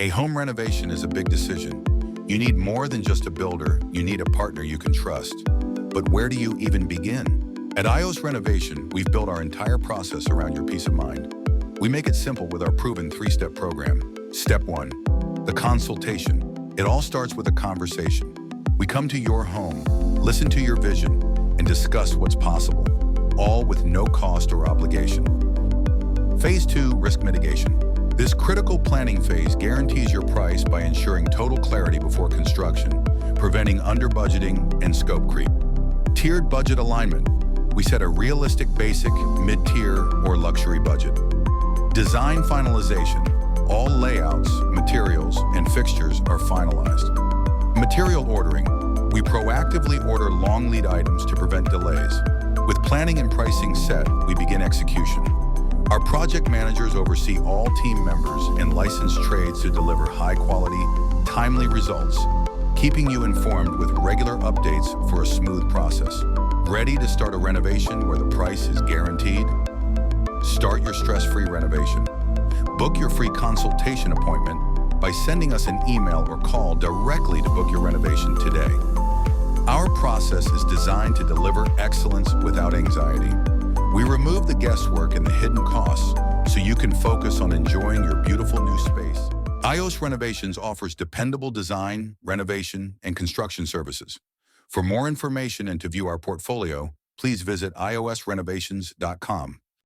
A home renovation is a big decision. You need more than just a builder, you need a partner you can trust. But where do you even begin? At iOS Renovation, we've built our entire process around your peace of mind. We make it simple with our proven 3-step program. Step 1, the consultation. It all starts with a conversation. We come to your home, listen to your vision, and discuss what's possible, all with no cost or obligation. Phase 2, Risk Mitigation. This critical planning phase guarantees your price by ensuring total clarity before construction, preventing under-budgeting and scope creep. Tiered budget alignment. We set a realistic basic, mid-tier, or luxury budget. Design finalization. All layouts, materials, and fixtures are finalized. Material ordering. We proactively order long lead items to prevent delays. With planning and pricing set, we begin execution. Our project managers oversee all team members and licensed trades to deliver high-quality, timely results, keeping you informed with regular updates for a smooth process. Ready to start a renovation where the price is guaranteed? Start your stress-free renovation. Book your free consultation appointment by sending us an email or call directly to book your renovation today. Our process is designed to deliver excellence without anxiety. We remove the guesswork and the hidden costs so you can focus on enjoying your beautiful new space. iOS Renovations offers dependable design, renovation, and construction services. For more information and to view our portfolio, please visit iosrenovations.com.